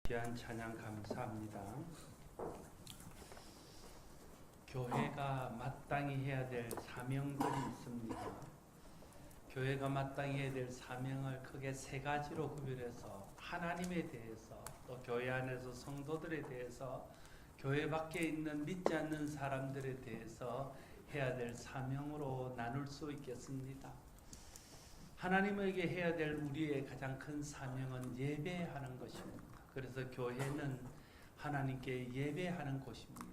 귀한 찬양 감사합니다. 교회가 마땅히 해야 될 사명들이 있습니다. 교회가 마땅히 해야 될 사명을 크게 세 가지로 구별해서 하나님에 대해서, 또 교회 안에서 성도들에 대해서, 교회 밖에 있는 믿지 않는 사람들에 대해서 해야 될 사명으로 나눌 수 있겠습니다. 하나님에게 해야 될 우리의 가장 큰 사명은 예배하는 것입니다. 그래서 교회는 하나님께 예배하는 곳입니다.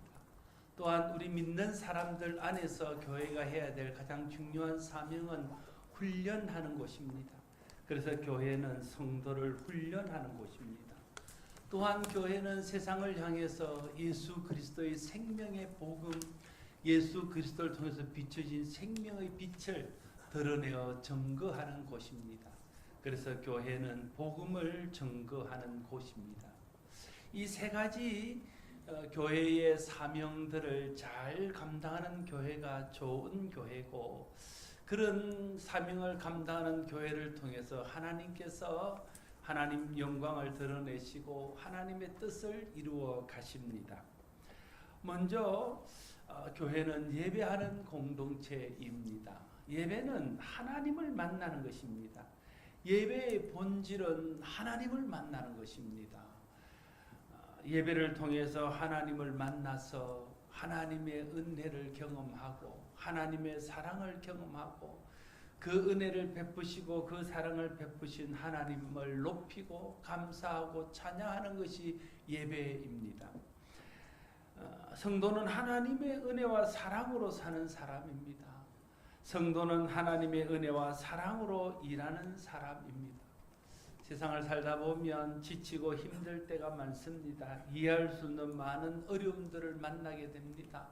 또한 우리 믿는 사람들 안에서 교회가 해야 될 가장 중요한 사명은 훈련하는 곳입니다. 그래서 교회는 성도를 훈련하는 곳입니다. 또한 교회는 세상을 향해서 예수 그리스도의 생명의 복음, 예수 그리스도를 통해서 비춰진 생명의 빛을 드러내어 증거하는 곳입니다. 그래서 교회는 복음을 증거하는 곳입니다. 이 세 가지 교회의 사명들을 잘 감당하는 교회가 좋은 교회고, 그런 사명을 감당하는 교회를 통해서 하나님께서 하나님 영광을 드러내시고 하나님의 뜻을 이루어 가십니다. 먼저 교회는 예배하는 공동체입니다. 예배는 하나님을 만나는 것입니다. 예배의 본질은 하나님을 만나는 것입니다. 예배를 통해서 하나님을 만나서 하나님의 은혜를 경험하고 하나님의 사랑을 경험하고 그 은혜를 베푸시고 그 사랑을 베푸신 하나님을 높이고 감사하고 찬양하는 것이 예배입니다. 성도는 하나님의 은혜와 사랑으로 사는 사람입니다. 성도는 하나님의 은혜와 사랑으로 일하는 사람입니다. 세상을 살다 보면 지치고 힘들 때가 많습니다. 이해할 수 없는 많은 어려움들을 만나게 됩니다.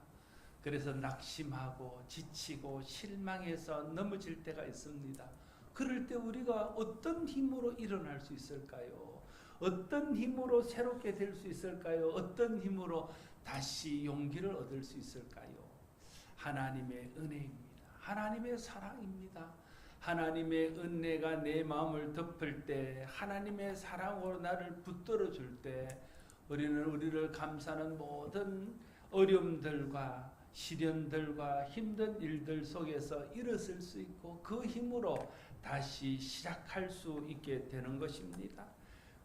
그래서 낙심하고 지치고 실망해서 넘어질 때가 있습니다. 그럴 때 우리가 어떤 힘으로 일어날 수 있을까요? 어떤 힘으로 새롭게 될 수 있을까요? 어떤 힘으로 다시 용기를 얻을 수 있을까요? 하나님의 은혜입니다. 하나님의 사랑입니다. 하나님의 은혜가 내 마음을 덮을 때, 하나님의 사랑으로 나를 붙들어 줄 때, 우리를 감싸는 모든 어려움들과 시련들과 힘든 일들 속에서 일어설 수 있고 그 힘으로 다시 시작할 수 있게 되는 것입니다.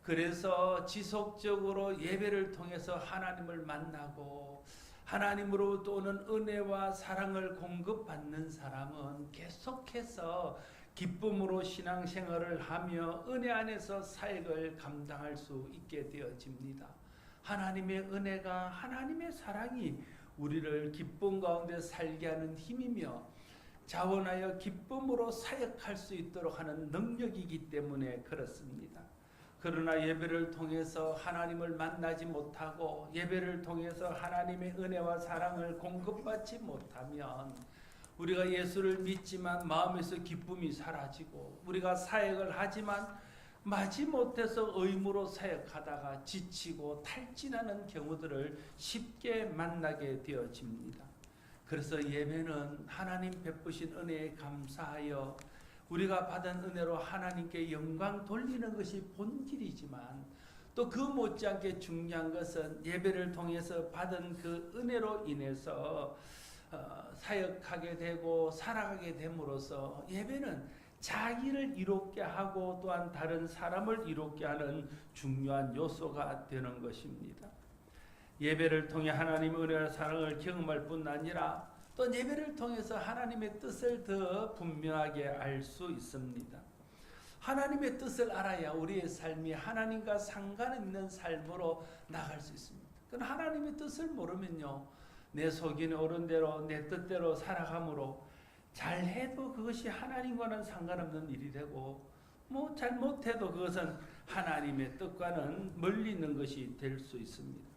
그래서 지속적으로 예배를 통해서 하나님을 만나고 하나님으로부터 오는 은혜와 사랑을 공급받는 사람은 계속해서 기쁨으로 신앙생활을 하며 은혜 안에서 사역을 감당할 수 있게 되어집니다. 하나님의 은혜가, 하나님의 사랑이 우리를 기쁨 가운데 살게 하는 힘이며 자원하여 기쁨으로 사역할 수 있도록 하는 능력이기 때문에 그렇습니다. 그러나 예배를 통해서 하나님을 만나지 못하고 예배를 통해서 하나님의 은혜와 사랑을 공급받지 못하면 우리가 예수를 믿지만 마음에서 기쁨이 사라지고, 우리가 사역을 하지만 마지못해서 의무로 사역하다가 지치고 탈진하는 경우들을 쉽게 만나게 되어집니다. 그래서 예배는 하나님 베푸신 은혜에 감사하여 우리가 받은 은혜로 하나님께 영광 돌리는 것이 본질이지만, 또 그 못지않게 중요한 것은 예배를 통해서 받은 그 은혜로 인해서 사역하게 되고 살아가게 됨으로써 예배는 자기를 이롭게 하고 또한 다른 사람을 이롭게 하는 중요한 요소가 되는 것입니다. 예배를 통해 하나님의 은혜와 사랑을 경험할 뿐 아니라 또 예배를 통해서 하나님의 뜻을 더 분명하게 알 수 있습니다. 하나님의 뜻을 알아야 우리의 삶이 하나님과 상관있는 삶으로 나갈 수 있습니다. 그러나 하나님의 뜻을 모르면요, 내 속이 오른 대로 내 뜻대로 살아가므로 잘해도 그것이 하나님과는 상관없는 일이 되고, 잘못해도 그것은 하나님의 뜻과는 멀리 있는 것이 될 수 있습니다.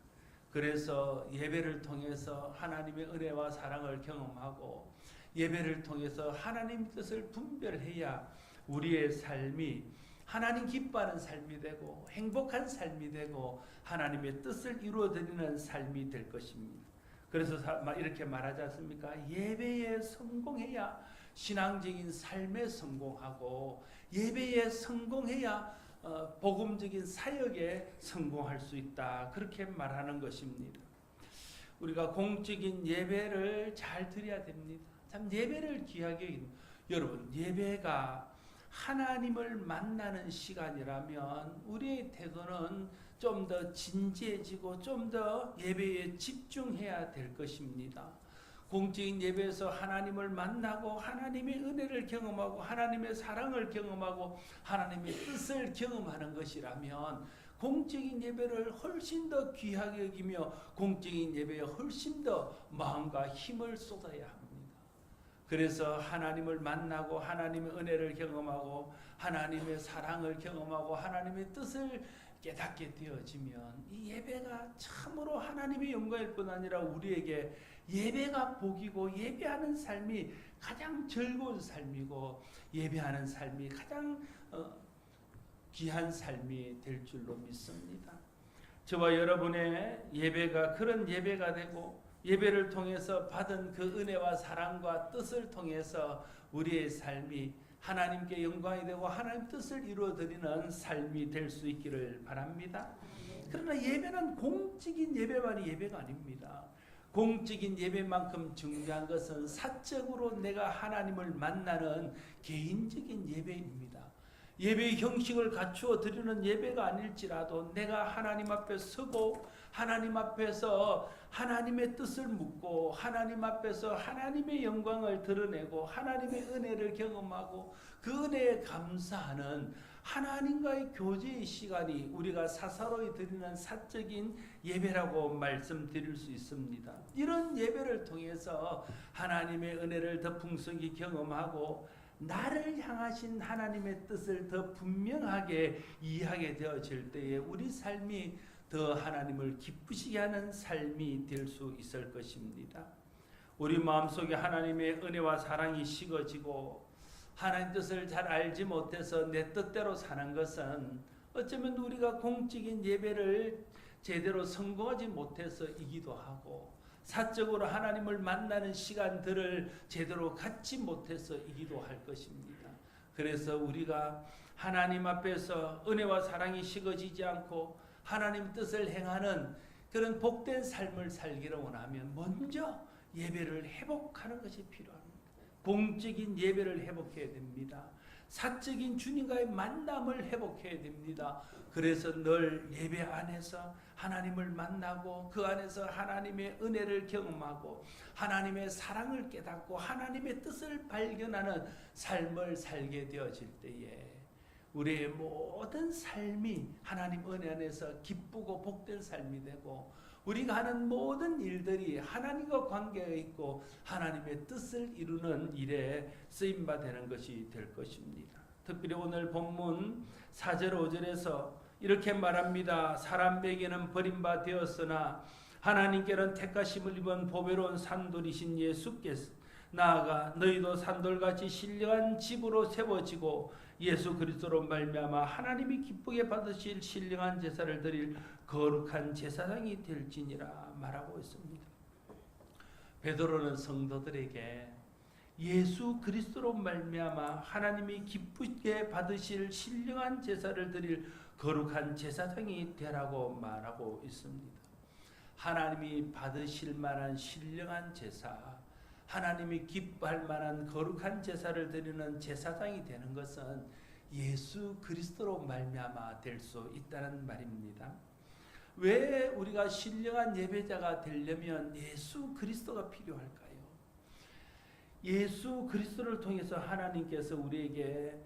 그래서 예배를 통해서 하나님의 은혜와 사랑을 경험하고 예배를 통해서 하나님 뜻을 분별해야 우리의 삶이 하나님 기뻐하는 삶이 되고 행복한 삶이 되고 하나님의 뜻을 이루어드리는 삶이 될 것입니다. 그래서 이렇게 말하지 않습니까? 예배에 성공해야 신앙적인 삶에 성공하고 예배에 성공해야 복음적인 사역에 성공할 수 있다. 그렇게 말하는 것입니다. 우리가 공적인 예배를 잘 드려야 됩니다. 참 예배를 귀하게 여깁니다. 여러분, 예배가 하나님을 만나는 시간이라면 우리의 태도는 좀 더 진지해지고 좀 더 예배에 집중해야 될 것입니다. 공적인 예배에서 하나님을 만나고 하나님의 은혜를 경험하고 하나님의 사랑을 경험하고 하나님의 뜻을 경험하는 것이라면 공적인 예배를 훨씬 더 귀하게 여기며 공적인 예배에 훨씬 더 마음과 힘을 쏟아야 합니다. 그래서 하나님을 만나고 하나님의 은혜를 경험하고 하나님의 사랑을 경험하고 하나님의 뜻을 깨닫게 되어지면 이 예배가 참으로 하나님의 영광일 뿐 아니라 우리에게 예배가 복이고 예배하는 삶이 가장 즐거운 삶이고 예배하는 삶이 가장 귀한 삶이 될 줄로 믿습니다. 저와 여러분의 예배가 그런 예배가 되고 예배를 통해서 받은 그 은혜와 사랑과 뜻을 통해서 우리의 삶이 하나님께 영광이 되고 하나님 뜻을 이루어드리는 삶이 될 수 있기를 바랍니다. 그러나 예배는 공적인 예배만이 예배가 아닙니다. 공적인 예배만큼 중요한 것은 사적으로 내가 하나님을 만나는 개인적인 예배입니다. 예배의 형식을 갖추어 드리는 예배가 아닐지라도 내가 하나님 앞에 서고 하나님 앞에서 하나님의 뜻을 묻고 하나님 앞에서 하나님의 영광을 드러내고 하나님의 은혜를 경험하고 그 은혜에 감사하는 하나님과의 교제의 시간이 우리가 사사로이 드리는 사적인 예배라고 말씀드릴 수 있습니다. 이런 예배를 통해서 하나님의 은혜를 더 풍성히 경험하고 나를 향하신 하나님의 뜻을 더 분명하게 이해하게 되어질 때에 우리 삶이 더 하나님을 기쁘시게 하는 삶이 될 수 있을 것입니다. 우리 마음속에 하나님의 은혜와 사랑이 식어지고 하나님 뜻을 잘 알지 못해서 내 뜻대로 사는 것은 어쩌면 우리가 공적인 예배를 제대로 성공하지 못해서이기도 하고 사적으로 하나님을 만나는 시간들을 제대로 갖지 못해서이기도 할 것입니다. 그래서 우리가 하나님 앞에서 은혜와 사랑이 식어지지 않고 하나님 뜻을 행하는 그런 복된 삶을 살기를 원하면 먼저 예배를 회복하는 것이 필요합니다. 공적인 예배를 회복해야 됩니다. 사적인 주님과의 만남을 회복해야 됩니다. 그래서 늘 예배 안에서 하나님을 만나고 그 안에서 하나님의 은혜를 경험하고 하나님의 사랑을 깨닫고 하나님의 뜻을 발견하는 삶을 살게 되어질 때에 우리의 모든 삶이 하나님 은혜 안에서 기쁘고 복된 삶이 되고 우리가 하는 모든 일들이 하나님과 관계가 있고 하나님의 뜻을 이루는 일에 쓰임바 되는 것이 될 것입니다. 특별히 오늘 본문 4절 5절에서 이렇게 말합니다. 사람에게는 버림바 되었으나 하나님께는 택하심을 입은 보배로운 산돌이신 예수께서 나아가 너희도 산돌같이 신령한 집으로 세워지고 예수 그리스도로 말미암아 하나님이 기쁘게 받으실 신령한 제사를 드릴 거룩한 제사장이 될지니라 말하고 있습니다. 베드로는 성도들에게 예수 그리스도로 말미암아 하나님이 기쁘게 받으실 신령한 제사를 드릴 거룩한 제사장이 되라고 말하고 있습니다. 하나님이 받으실 만한 신령한 제사, 하나님이 기뻐할 만한 거룩한 제사를 드리는 제사장이 되는 것은 예수 그리스도로 말미암아 될 수 있다는 말입니다. 왜 우리가 신령한 예배자가 되려면 예수 그리스도가 필요할까요? 예수 그리스도를 통해서 하나님께서 우리에게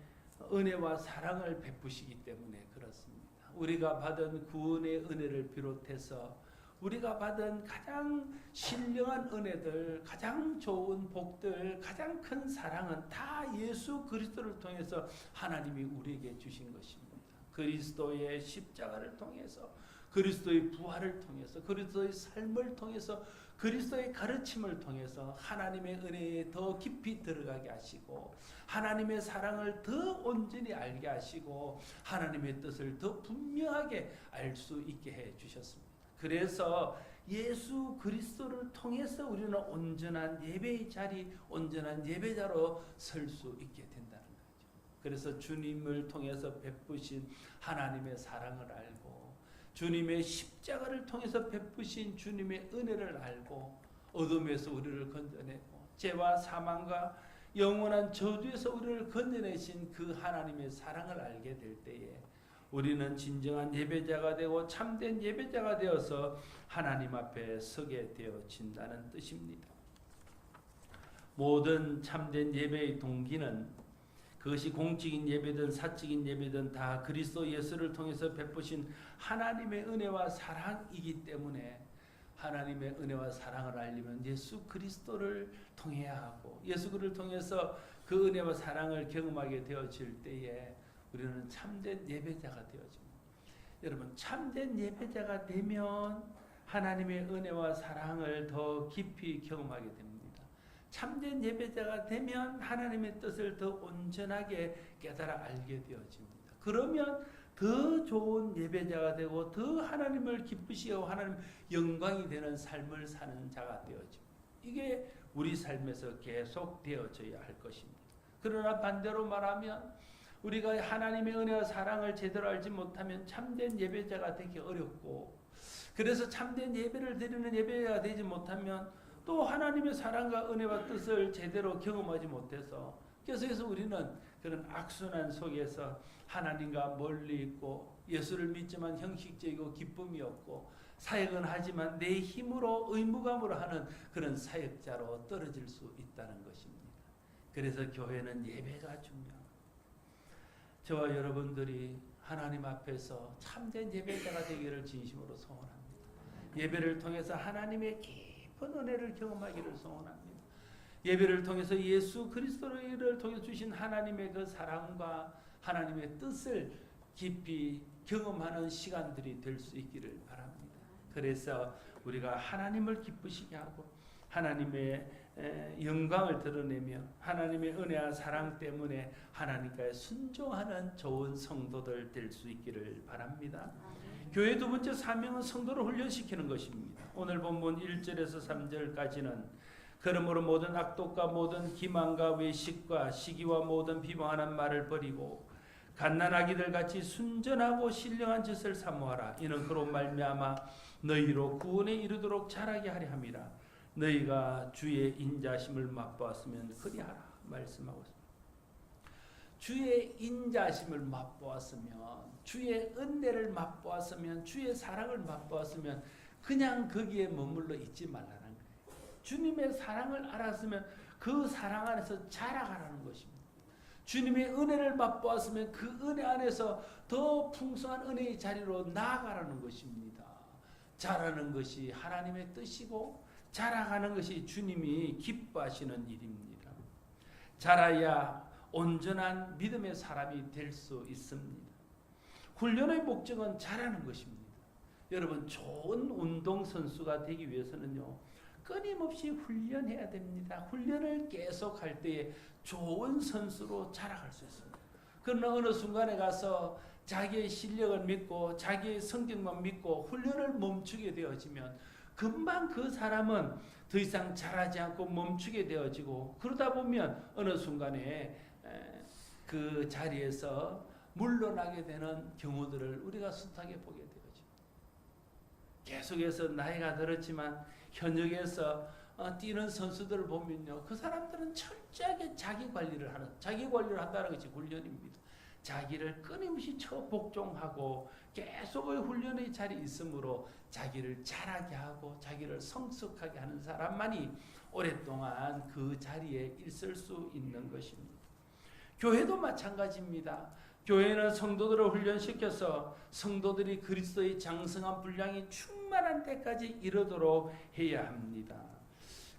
은혜와 사랑을 베푸시기 때문에 그렇습니다. 우리가 받은 구원의 은혜를 비롯해서 우리가 받은 가장 신령한 은혜들, 가장 좋은 복들, 가장 큰 사랑은 다 예수 그리스도를 통해서 하나님이 우리에게 주신 것입니다. 그리스도의 십자가를 통해서, 그리스도의 부활을 통해서, 그리스도의 삶을 통해서, 그리스도의 가르침을 통해서 하나님의 은혜에 더 깊이 들어가게 하시고 하나님의 사랑을 더 온전히 알게 하시고 하나님의 뜻을 더 분명하게 알 수 있게 해 주셨습니다. 그래서 예수 그리스도를 통해서 우리는 온전한 예배의 자리, 온전한 예배자로 설 수 있게 된다는 거죠. 그래서 주님을 통해서 베푸신 하나님의 사랑을 알고 주님의 십자가를 통해서 베푸신 주님의 은혜를 알고 어둠에서 우리를 건져내고 죄와 사망과 영원한 저주에서 우리를 건져내신 그 하나님의 사랑을 알게 될 때에 우리는 진정한 예배자가 되고 참된 예배자가 되어서 하나님 앞에 서게 되어진다는 뜻입니다. 모든 참된 예배의 동기는 그것이 공적인 예배든 사적인 예배든 다 그리스도 예수를 통해서 베푸신 하나님의 은혜와 사랑이기 때문에 하나님의 은혜와 사랑을 알리면 예수 그리스도를 통해야 하고 예수 그리스도를 통해서 그 은혜와 사랑을 경험하게 되어질 때에 우리는 참된 예배자가 되어집니다. 여러분 참된 예배자가 되면 하나님의 은혜와 사랑을 더 깊이 경험하게 됩니다. 참된 예배자가 되면 하나님의 뜻을 더 온전하게 깨달아 알게 되어집니다. 그러면 더 좋은 예배자가 되고 더 하나님을 기쁘시고 하나님 영광이 되는 삶을 사는 자가 되어집니다. 이게 우리 삶에서 계속 되어져야 할 것입니다. 그러나 반대로 말하면 우리가 하나님의 은혜와 사랑을 제대로 알지 못하면 참된 예배자가 되기 어렵고 그래서 참된 예배를 드리는 예배자가 되지 못하면 또 하나님의 사랑과 은혜와 뜻을 제대로 경험하지 못해서 계속해서 우리는 그런 악순환 속에서 하나님과 멀리 있고 예수를 믿지만 형식적이고 기쁨이 없고 사역은 하지만 내 힘으로 의무감으로 하는 그런 사역자로 떨어질 수 있다는 것입니다. 그래서 교회는 예배가 중요합니다. 저와 여러분들이 하나님 앞에서 참된 예배자가 되기를 진심으로 소원합니다. 예배를 통해서 하나님의 깊은 은혜를 경험하기를 소원합니다. 예배를 통해서 예수 그리스도를 통해 주신 하나님의 그 사랑과 하나님의 뜻을 깊이 경험하는 시간들이 될 수 있기를 바랍니다. 그래서 우리가 하나님을 기쁘시게 하고 하나님의 영광을 드러내며 하나님의 은혜와 사랑 때문에 하나님께 순종하는 좋은 성도들 될 수 있기를 바랍니다. 교회 두 번째 사명은 성도를 훈련시키는 것입니다. 오늘 본문 1절에서 3절까지는 그러므로 모든 악독과 모든 기만과 외식과 시기와 모든 비방하는 말을 버리고 갓난아기들 같이 순전하고 신령한 짓을 사모하라. 이는 그로 말미암아 너희로 구원에 이르도록 자라게 하려 함이라. 너희가 주의 인자심을 맛보았으면 그리하라 말씀하고 있습니다. 주의 인자심을 맛보았으면 주의 은혜를 맛보았으면 주의 사랑을 맛보았으면 그냥 거기에 머물러 있지 말라는 거예요. 주님의 사랑을 알았으면 그 사랑 안에서 자라가라는 것입니다. 주님의 은혜를 맛보았으면 그 은혜 안에서 더 풍성한 은혜의 자리로 나아가라는 것입니다. 자라는 것이 하나님의 뜻이고 자라가는 것이 주님이 기뻐하시는 일입니다. 자라야 온전한 믿음의 사람이 될 수 있습니다. 훈련의 목적은 자라는 것입니다. 여러분 좋은 운동선수가 되기 위해서는요. 끊임없이 훈련해야 됩니다. 훈련을 계속할 때에 좋은 선수로 자라갈 수 있습니다. 그러나 어느 순간에 가서 자기의 실력을 믿고 자기의 성격만 믿고 훈련을 멈추게 되어지면 금방 그 사람은 더 이상 자라지 않고 멈추게 되어지고 그러다 보면 어느 순간에 그 자리에서 물러나게 되는 경우들을 우리가 숱하게 보게 되어집니다. 계속해서 나이가 들었지만 현역에서 뛰는 선수들을 보면요, 그 사람들은 철저하게 자기 관리를 한다는 것이 훈련입니다. 자기를 끊임없이 복종하고 계속의 훈련의 자리에 있으므로 자기를 자라게 하고 자기를 성숙하게 하는 사람만이 오랫동안 그 자리에 있을 수 있는 것입니다. 교회도 마찬가지입니다. 교회는 성도들을 훈련시켜서 성도들이 그리스도의 장성한 분량이 충만한 때까지 이르도록 해야 합니다.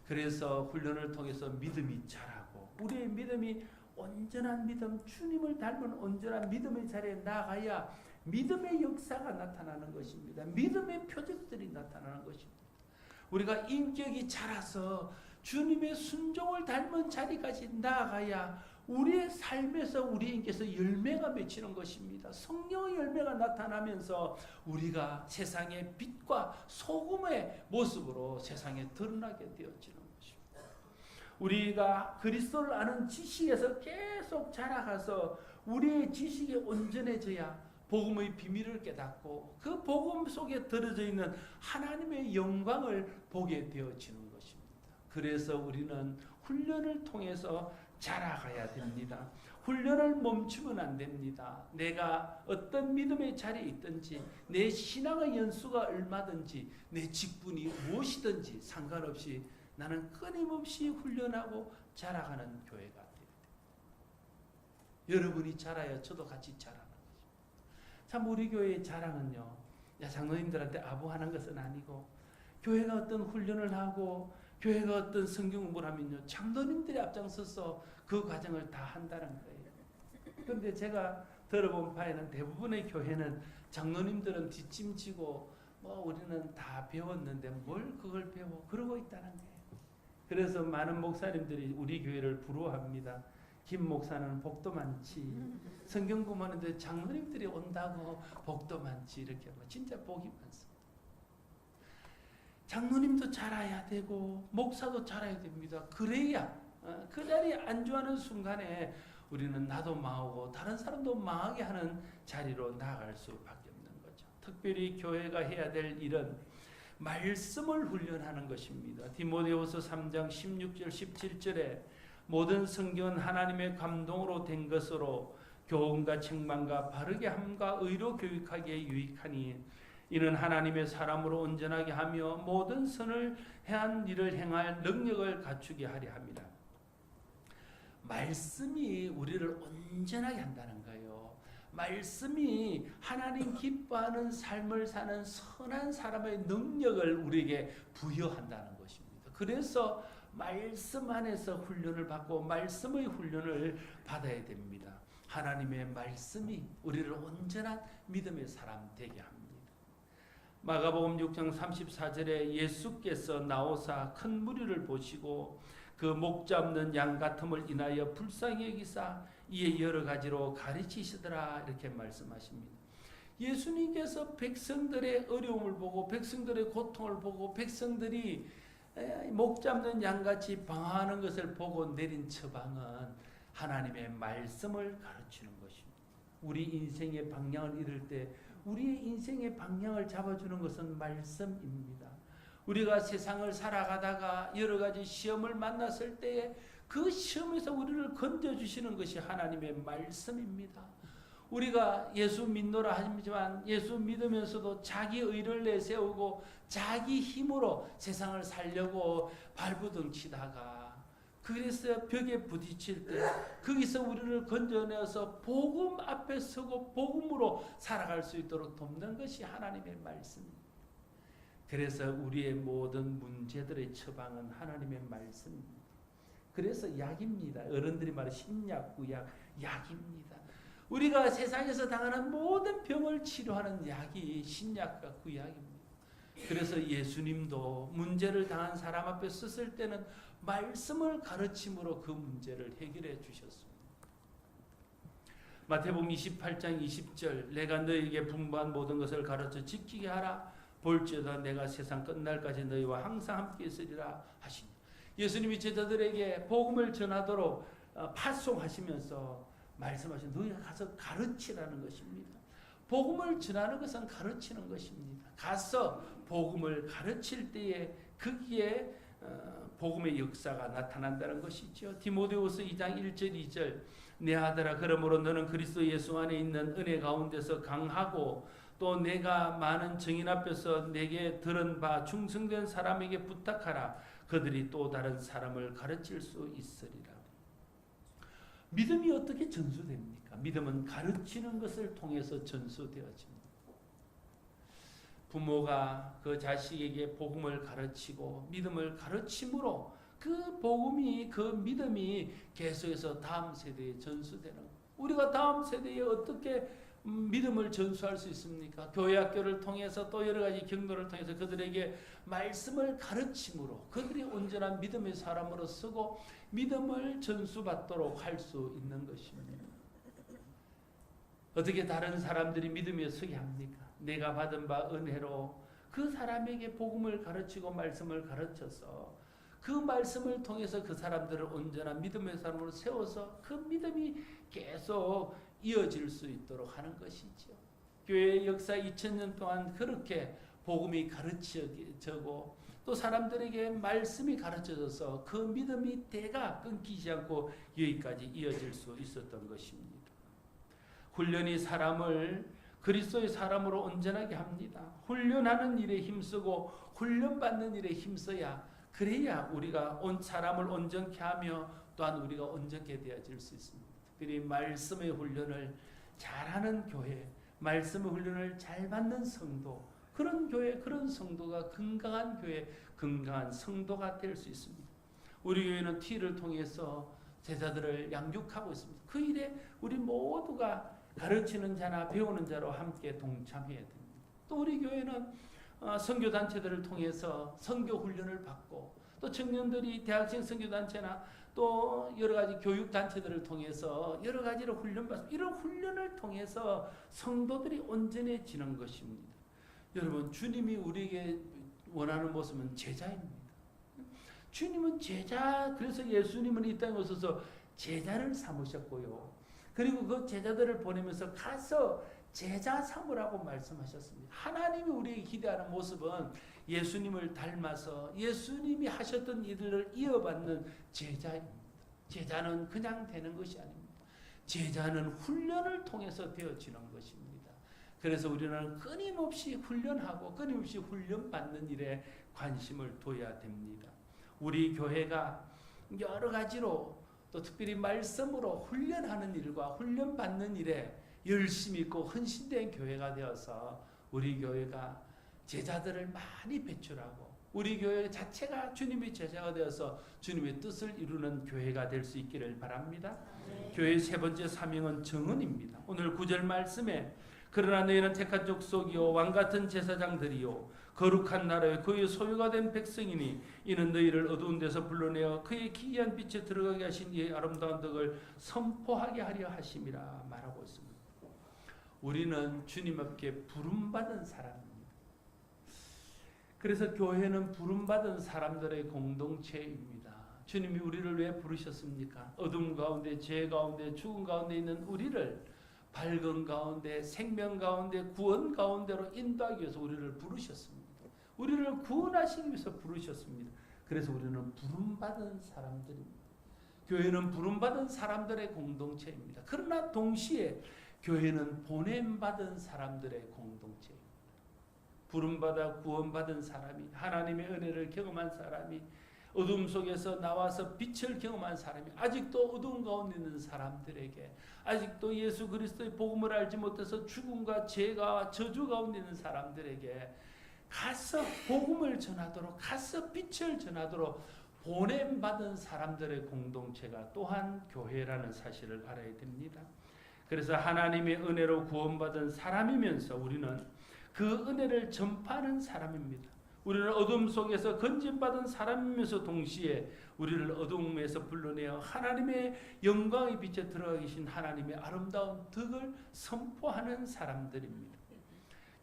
그래서 훈련을 통해서 믿음이 자라고 우리의 믿음이 온전한 믿음, 주님을 닮은 온전한 믿음의 자리에 나아가야 믿음의 역사가 나타나는 것입니다. 믿음의 표적들이 나타나는 것입니다. 우리가 인격이 자라서 주님의 순종을 닮은 자리까지 나아가야 우리의 삶에서 우리에게서 열매가 맺히는 것입니다. 성령의 열매가 나타나면서 우리가 세상의 빛과 소금의 모습으로 세상에 드러나게 되어지는 것입니다. 우리가 그리스도를 아는 지식에서 계속 자라가서 우리의 지식이 온전해져야 복음의 비밀을 깨닫고 그 복음 속에 들어져 있는 하나님의 영광을 보게 되어지는 것입니다. 그래서 우리는 훈련을 통해서 자라가야 됩니다. 훈련을 멈추면 안 됩니다. 내가 어떤 믿음의 자리에 있든지 내 신앙의 연수가 얼마든지 내 직분이 무엇이든지 상관없이 나는 끊임없이 훈련하고 자라가는 교회가 돼야 돼요. 여러분이 자라야 저도 같이 자라는 것입니다. 참 우리 교회의 자랑은요, 장로님들한테 아부하는 것은 아니고 교회가 어떤 훈련을 하고 교회가 어떤 성경 공부를 하면요, 장로님들이 앞장서서 그 과정을 다 한다는 거예요. 그런데 제가 들어본 바에는 대부분의 교회는 장로님들은 뒷짐지고 우리는 다 배웠는데 뭘 그걸 배워 그러고 있다는 거예요. 그래서 많은 목사님들이 우리 교회를 부러워합니다. 김 목사는 복도 많지, 성경 공부하는데 장로님들이 온다고 복도 많지, 이렇게 하고 진짜 복이 많습니다. 장로님도 자라야 되고 목사도 자라야 됩니다. 그래야 그 자리에 안주하는 순간에 우리는 나도 망하고 다른 사람도 망하게 하는 자리로 나아갈 수밖에 없는 거죠. 특별히 교회가 해야 될 일은 말씀을 훈련하는 것입니다. 디모데후서 3장 16절 17절에 모든 성경은 하나님의 감동으로 된 것으로 교훈과 책망과 바르게 함과 의로 교육하기에 유익하니 이는 하나님의 사람으로 온전하게 하며 모든 선을 행한 일을 행할 능력을 갖추게 하려 함이라. 말씀이 우리를 온전하게 한다는 거예요. 말씀이 하나님 기뻐하는 삶을 사는 선한 사람의 능력을 우리에게 부여한다는 것입니다. 그래서 말씀 안에서 훈련을 받고 말씀의 훈련을 받아야 됩니다. 하나님의 말씀이 우리를 온전한 믿음의 사람 되게 합니다. 마가복음 6장 34절에 예수께서 나오사 큰 무리를 보시고 그 목 잡는 양 같음을 인하여 불쌍히 여기사 이에 여러 가지로 가르치시더라, 이렇게 말씀하십니다. 예수님께서 백성들의 어려움을 보고 백성들의 고통을 보고 백성들이 목 잡는 양같이 방황하는 것을 보고 내린 처방은 하나님의 말씀을 가르치는 것입니다. 우리 인생의 방향을 잃을 때 우리의 인생의 방향을 잡아주는 것은 말씀입니다. 우리가 세상을 살아가다가 여러 가지 시험을 만났을 때에 그 시험에서 우리를 건져주시는 것이 하나님의 말씀입니다. 우리가 예수 믿노라 하지만 예수 믿으면서도 자기 의를 내세우고 자기 힘으로 세상을 살려고 발부둥 치다가 그래서 벽에 부딪힐 때 거기서 우리를 건져내어서 복음 앞에 서고 복음으로 살아갈 수 있도록 돕는 것이 하나님의 말씀입니다. 그래서 우리의 모든 문제들의 처방은 하나님의 말씀입니다. 그래서 약입니다. 어른들이 말하는 신약, 구약, 약입니다. 우리가 세상에서 당하는 모든 병을 치료하는 약이 신약과 구약입니다. 그래서 예수님도 문제를 당한 사람 앞에 섰을 때는 말씀을 가르침으로 그 문제를 해결해 주셨습니다. 마태복음 28장 20절 내가 너희에게 분부한 모든 것을 가르쳐 지키게 하라. 볼지어다 내가 세상 끝날까지 너희와 항상 함께 있으리라 하시니 예수님이 제자들에게 복음을 전하도록 파송하시면서 말씀하신 너희가 가서 가르치라는 것입니다. 복음을 전하는 것은 가르치는 것입니다. 가서 복음을 가르칠 때에 거기에 복음의 역사가 나타난다는 것이죠. 디모데후서 2장 1절 2절 내 아들아 그러므로 너는 그리스도 예수 안에 있는 은혜 가운데서 강하고 또 내가 많은 증인 앞에서 내게 들은 바 충성된 사람에게 부탁하라. 그들이 또 다른 사람을 가르칠 수 있으리라. 믿음이 어떻게 전수됩니까? 믿음은 가르치는 것을 통해서 전수되어집니다. 부모가 그 자식에게 복음을 가르치고 믿음을 가르침으로 그 복음이 그 믿음이 계속해서 다음 세대에 전수되는 우리가 다음 세대에 어떻게 믿음을 전수할 수 있습니까? 교회 학교를 통해서 또 여러 가지 경로를 통해서 그들에게 말씀을 가르침으로 그들이 온전한 믿음의 사람으로 서고 믿음을 전수받도록 할 수 있는 것입니다. 어떻게 다른 사람들이 믿음에 서게 합니까? 내가 받은 바 은혜로 그 사람에게 복음을 가르치고 말씀을 가르쳐서 그 말씀을 통해서 그 사람들을 온전한 믿음의 사람으로 세워서 그 믿음이 계속 이어질 수 있도록 하는 것이죠. 교회의 역사 2000년 동안 그렇게 복음이 가르쳐지고 또 사람들에게 말씀이 가르쳐져서 그 믿음이 대가 끊기지 않고 여기까지 이어질 수 있었던 것입니다. 훈련이 사람을 그리스도의 사람으로 온전하게 합니다. 훈련하는 일에 힘쓰고 훈련받는 일에 힘써야 그래야 우리가 사람을 온전케 하며 또한 우리가 온전케 되어질 수 있습니다. 특별히 말씀의 훈련을 잘하는 교회, 말씀의 훈련을 잘 받는 성도, 그런 교회, 그런 성도가 건강한 교회, 건강한 성도가 될 수 있습니다. 우리 교회는 T를 통해서 제자들을 양육하고 있습니다. 그 일에 우리 모두가 가르치는 자나 배우는 자로 함께 동참해야 됩니다. 또 우리 교회는 선교단체들을 통해서 선교훈련을 받고 또 청년들이 대학생 선교단체나 또 여러 가지 교육단체들을 통해서 여러 가지로 훈련받습니다. 이런 훈련을 통해서 성도들이 온전해지는 것입니다. 여러분, 주님이 우리에게 원하는 모습은 제자입니다. 주님은 제자, 그래서 예수님은 이 땅에 오셔서 제자를 삼으셨고요. 그리고 그 제자들을 보내면서 가서 제자 삼으라고 말씀하셨습니다. 하나님이 우리에게 기대하는 모습은 예수님을 닮아서 예수님이 하셨던 일들을 이어받는 제자입니다. 제자는 그냥 되는 것이 아닙니다. 제자는 훈련을 통해서 되어지는 것입니다. 그래서 우리는 끊임없이 훈련하고 끊임없이 훈련받는 일에 관심을 둬야 됩니다. 우리 교회가 여러 가지로 또 특별히 말씀으로 훈련하는 일과 훈련받는 일에 열심히 있고 헌신된 교회가 되어서 우리 교회가 제자들을 많이 배출하고 우리 교회 자체가 주님의 제자가 되어서 주님의 뜻을 이루는 교회가 될 수 있기를 바랍니다. 네. 교회의 세 번째 사명은 정언입니다. 오늘 9절 말씀에 그러나 너희는 택한 족속이요 왕같은 제사장들이요 거룩한 나라요 그의 소유가 된 백성이니 이는 너희를 어두운 데서 불러내어 그의 기이한 빛에 들어가게 하신 이의 아름다운 덕을 선포하게 하려 하심이라 말하고 있습니다. 우리는 주님 앞에 부름받은 사람입니다. 그래서 교회는 부름받은 사람들의 공동체입니다. 주님이 우리를 왜 부르셨습니까? 어둠 가운데, 죄 가운데, 죽음 가운데 있는 우리를 밝은 가운데, 생명 가운데, 구원 가운데로 인도하기 위해서 우리를 부르셨습니다. 우리를 구원하시기 위해서 부르셨습니다. 그래서 우리는 부름받은 사람들입니다. 교회는 부름받은 사람들의 공동체입니다. 그러나 동시에 교회는 보냄받은 사람들의 공동체입니다. 부름받아 구원받은 사람이, 하나님의 은혜를 경험한 사람이, 어둠 속에서 나와서 빛을 경험한 사람이, 아직도 어두운 가운데 있는 사람들에게, 아직도 예수 그리스도의 복음을 알지 못해서 죽음과 죄가 저주 가운데 있는 사람들에게 가서 복음을 전하도록, 가서 빛을 전하도록 보냄받은 사람들의 공동체가 또한 교회라는 사실을 알아야 됩니다. 그래서 하나님의 은혜로 구원받은 사람이면서 우리는 그 은혜를 전파하는 사람입니다. 우리는 어둠 속에서 건진받은 사람이면서 동시에 우리를 어둠에서 불러내어 하나님의 영광의 빛에 들어가 계신 하나님의 아름다운 덕을 선포하는 사람들입니다.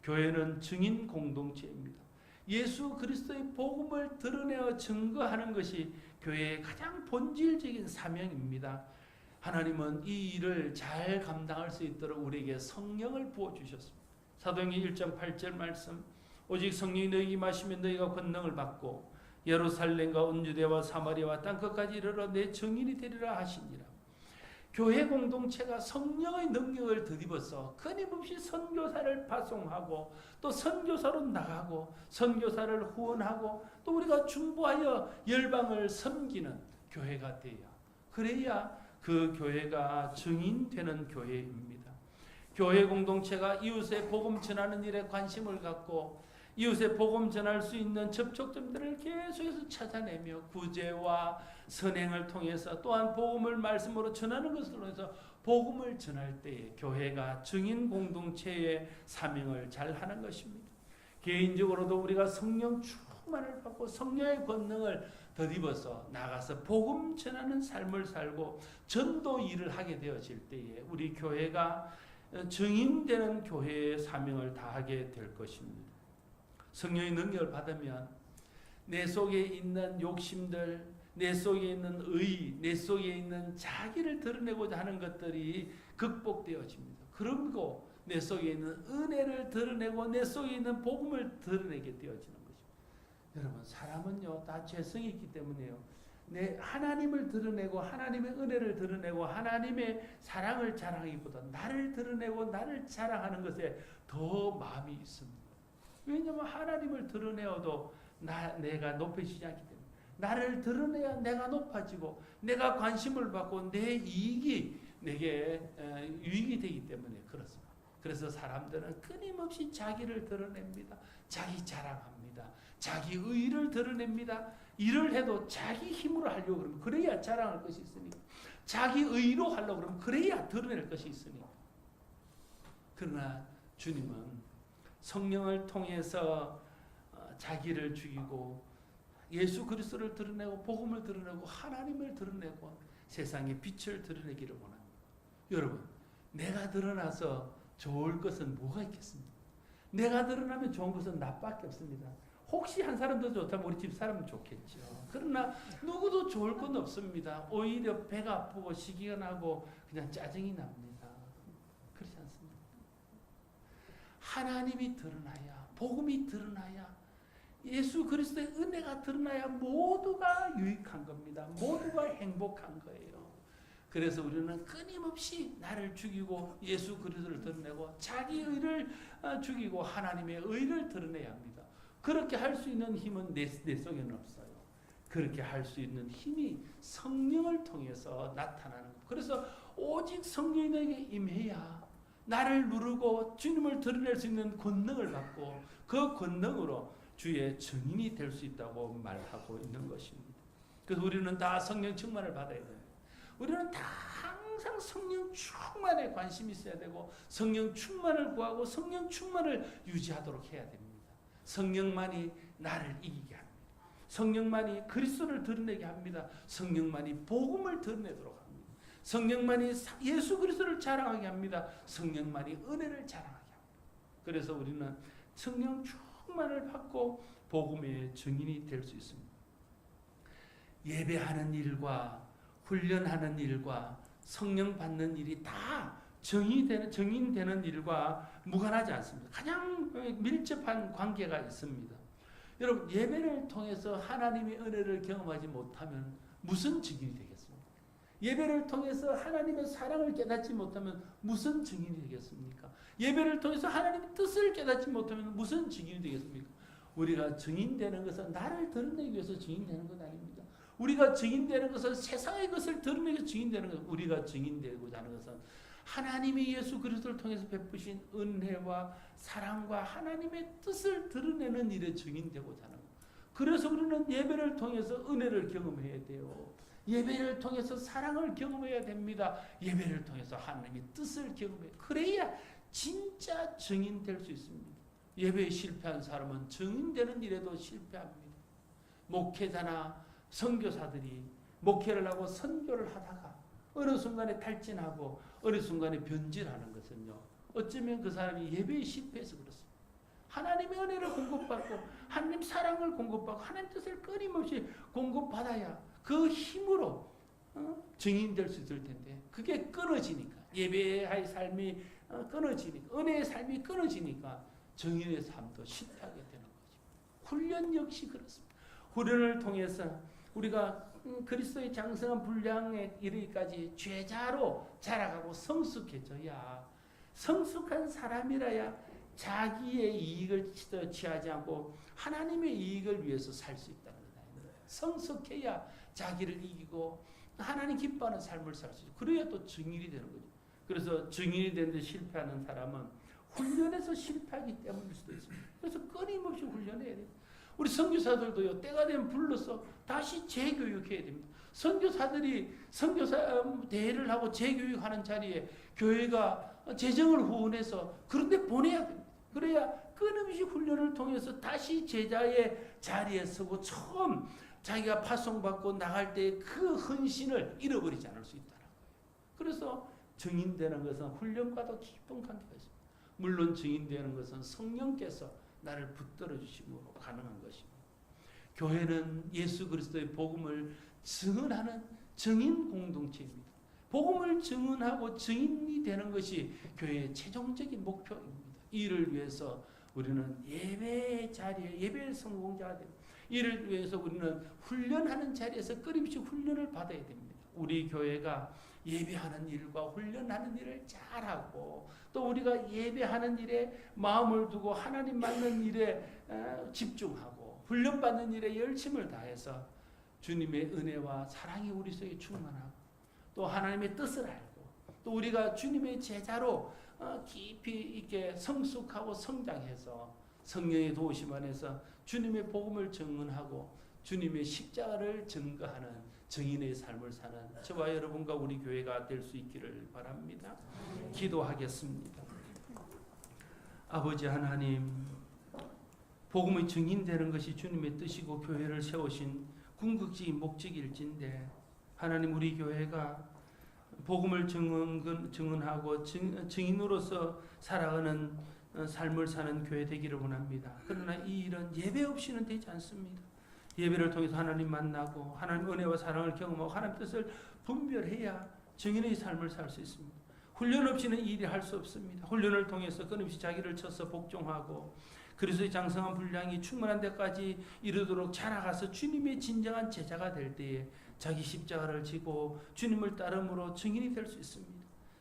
교회는 증인 공동체입니다. 예수 그리스도의 복음을 드러내어 증거하는 것이 교회의 가장 본질적인 사명입니다. 하나님은 이 일을 잘 감당할 수 있도록 우리에게 성령을 부어주셨습니다. 사도행전 1장 8절 말씀, 오직 성령이 너희에게 임하시면 너희가 권능을 받고 예루살렘과 온 유대와 사마리아와 땅끝까지 이르러 내 증인이 되리라 하시니라. 교회 공동체가 성령의 능력을 덧입어서 끊임없이 선교사를 파송하고 또 선교사로 나가고 선교사를 후원하고 또 우리가 중보하여 열방을 섬기는 교회가 되어야, 그래야 그 교회가 증인되는 교회입니다. 교회 공동체가 이웃의 복음 전하는 일에 관심을 갖고 이웃의 복음 전할 수 있는 접촉점들을 계속해서 찾아내며 구제와 선행을 통해서 또한 복음을 말씀으로 전하는 것을 통해서 복음을 전할 때에 교회가 증인 공동체의 사명을 잘 하는 것입니다. 개인적으로도 우리가 성령 충만을 받고 성령의 권능을 덧입어서 나가서 복음 전하는 삶을 살고 전도 일을 하게 되어질 때에 우리 교회가 증인되는 교회의 사명을 다하게 될 것입니다. 성령의 능력을 받으면 내 속에 있는 욕심들, 내 속에 있는 의, 내 속에 있는 자기를 드러내고자 하는 것들이 극복되어집니다. 그리고 내 속에 있는 은혜를 드러내고 내 속에 있는 복음을 드러내게 되어지는 것입니다. 여러분, 사람은요 다 죄성이 있기 때문에요. 내 하나님을 드러내고 하나님의 은혜를 드러내고 하나님의 사랑을 자랑하기보다 나를 드러내고 나를 자랑하는 것에 더 마음이 있습니다. 왜냐하면 하나님을 드러내어도 내가 높아지지 않기 때문에, 나를 드러내야 내가 높아지고 내가 관심을 받고 내 이익이 내게 유익이 되기 때문에 그렇습니다. 그래서 사람들은 끊임없이 자기를 드러냅니다. 자기 자랑합니다. 자기 의를 드러냅니다. 일을 해도 자기 힘으로 하려고 그러면 그래야 자랑할 것이 있으니까, 자기 의로 하려고 그러면 그래야 드러낼 것이 있으니까. 그러나 주님은 성령을 통해서 자기를 죽이고 예수 그리스도를 드러내고 복음을 드러내고 하나님을 드러내고 세상의 빛을 드러내기를 원합니다. 여러분, 내가 드러나서 좋을 것은 뭐가 있겠습니까? 내가 드러나면 좋은 것은 나밖에 없습니다. 혹시 한 사람 더 좋다면 우리 집 사람은 좋겠죠. 그러나 누구도 좋을 건 없습니다. 오히려 배가 아프고 시기가 나고 그냥 짜증이 납니다. 그렇지 않습니까? 하나님이 드러나야, 복음이 드러나야, 예수 그리스도의 은혜가 드러나야 모두가 유익한 겁니다. 모두가 행복한 거예요. 그래서 우리는 끊임없이 나를 죽이고 예수 그리스도를 드러내고 자기 의를 죽이고 하나님의 의를 드러내야 합니다. 그렇게 할 수 있는 힘은 내 속에는 없어요. 그렇게 할 수 있는 힘이 성령을 통해서 나타나는 것. 그래서 오직 성령에게 임해야 나를 누르고 주님을 드러낼 수 있는 권능을 받고 그 권능으로 주의 증인이 될 수 있다고 말하고 있는 것입니다. 그래서 우리는 다 성령 충만을 받아야 돼요. 우리는 다 항상 성령 충만에 관심이 있어야 되고 성령 충만을 구하고 성령 충만을 유지하도록 해야 됩니다. 성령만이 나를 이기게 합니다. 성령만이 그리스도를 드러내게 합니다. 성령만이 복음을 드러내도록 합니다. 성령만이 예수 그리스도를 자랑하게 합니다. 성령만이 은혜를 자랑하게 합니다. 그래서 우리는 성령 충만을 받고 복음의 증인이 될 수 있습니다. 예배하는 일과 훈련하는 일과 성령 받는 일이 다 증인되는 일과 무관하지 않습니다. 가장 밀접한 관계가 있습니다. 여러분, 예배를 통해서 하나님의 은혜를 경험하지 못하면 무슨 증인이 되겠습니까? 예배를 통해서 하나님의 사랑을 깨닫지 못하면 무슨 증인이 되겠습니까? 예배를 통해서 하나님의 뜻을 깨닫지 못하면 무슨 증인이 되겠습니까? 우리가 증인되는 것은 나를 드러내기 위해서 증인되는 것 아닙니다. 우리가 증인되는 것은 세상의 것을 드러내기 위해서 증인되는 것. 우리가 증인되고자 하는 것은 하나님이 예수 그리스도를 통해서 베푸신 은혜와 사랑과 하나님의 뜻을 드러내는 일에 증인되고자 하는 것. 그래서 우리는 예배를 통해서 은혜를 경험해야 돼요. 예배를 통해서 사랑을 경험해야 됩니다. 예배를 통해서 하나님의 뜻을 경험해야 돼요. 그래야 진짜 증인될 수 있습니다. 예배에 실패한 사람은 증인되는 일에도 실패합니다. 목회자나 선교사들이 목회를 하고 선교를 하다가 어느 순간에 탈진하고 어느 순간에 변질하는 것은요, 어쩌면 그 사람이 예배에 실패해서 그렇습니다. 하나님의 은혜를 공급받고 하나님 사랑을 공급받고 하나님 뜻을 끊임없이 공급받아야 그 힘으로 증인될 수 있을 텐데 그게 끊어지니까, 예배의 삶이 끊어지니까, 은혜의 삶이 끊어지니까 증인의 삶도 실패하게 되는 거죠. 훈련 역시 그렇습니다. 훈련을 통해서 우리가 그리스도의 장성한 분량에 이르기까지 제자로 자라가고 성숙해져야, 성숙한 사람이라야 자기의 이익을 취하지 않고 하나님의 이익을 위해서 살 수 있다는 거예요. 성숙해야 자기를 이기고 하나님 기뻐하는 삶을 살 수 있고, 그래야 또 증인이 되는 거죠. 그래서 증인이 되는데 실패하는 사람은 훈련에서 실패하기 때문일 수도 있습니다. 그래서 끊임없이 훈련해야 돼요. 우리 선교사들도요, 때가 되면 불러서 다시 재교육해야 됩니다. 선교사들이 선교사 대회를 하고 재교육하는 자리에 교회가 재정을 후원해서 그런데 보내야 됩니다. 그래야 끊임없이 훈련을 통해서 다시 제자의 자리에 서고 처음 자기가 파송받고 나갈 때 그 헌신을 잃어버리지 않을 수 있다는 거예요. 그래서 증인되는 것은 훈련과도 깊은 관계가 있습니다. 물론 증인되는 것은 성령께서 나를 붙들어 주심으로 가능한 것입니다. 교회는 예수 그리스도의 복음을 증언하는 증인 공동체입니다. 복음을 증언하고 증인이 되는 것이 교회의 최종적인 목표입니다. 이를 위해서 우리는 예배 자리에 예배 성공자가 됩니다. 이를 위해서 우리는 훈련하는 자리에서 끊임없이 훈련을 받아야 됩니다. 우리 교회가 예배하는 일과 훈련하는 일을 잘하고 또 우리가 예배하는 일에 마음을 두고 하나님 만난 일에 집중하고 훈련받는 일에 열심을 다해서 주님의 은혜와 사랑이 우리 속에 충만하고 또 하나님의 뜻을 알고 또 우리가 주님의 제자로 깊이 있게 성숙하고 성장해서 성령의 도우심 안에서 주님의 복음을 증언하고 주님의 십자가를 증거하는 증인의 삶을 사는 저와 여러분과 우리 교회가 될 수 있기를 바랍니다. 기도하겠습니다. 아버지 하나님, 복음의 증인되는 것이 주님의 뜻이고 교회를 세우신 궁극적인 목적일진데 하나님, 우리 교회가 복음을 증언하고 증인으로서 살아가는 삶을 사는 교회 되기를 원합니다. 그러나 이 일은 예배 없이는 되지 않습니다. 예배를 통해서 하나님 만나고 하나님 은혜와 사랑을 경험하고 하나님 뜻을 분별해야 증인의 삶을 살 수 있습니다. 훈련 없이는 이 일을 할 수 없습니다. 훈련을 통해서 끊임없이 자기를 쳐서 복종하고 그리스도의 장성한 분량이 충만한 데까지 이르도록 자라가서 주님의 진정한 제자가 될 때에 자기 십자가를 지고 주님을 따름으로 증인이 될 수 있습니다.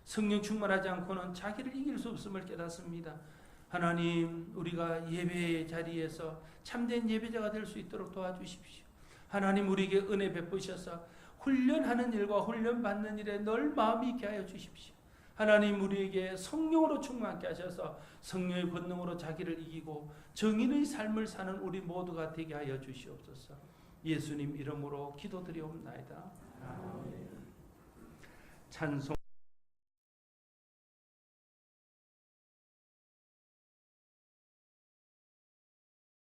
성령 충만하지 않고는 자기를 이길 수 없음을 깨닫습니다. 하나님, 우리가 예배의 자리에서 참된 예배자가 될 수 있도록 도와주십시오. 하나님, 우리에게 은혜 베푸셔서 훈련하는 일과 훈련받는 일에 늘 마음이 있게 하여 주십시오. 하나님, 우리에게 성령으로 충만하게 하셔서 성령의 권능으로 자기를 이기고 정인의 삶을 사는 우리 모두가 되게 하여 주시옵소서. 예수님 이름으로 기도드리옵나이다. 찬송.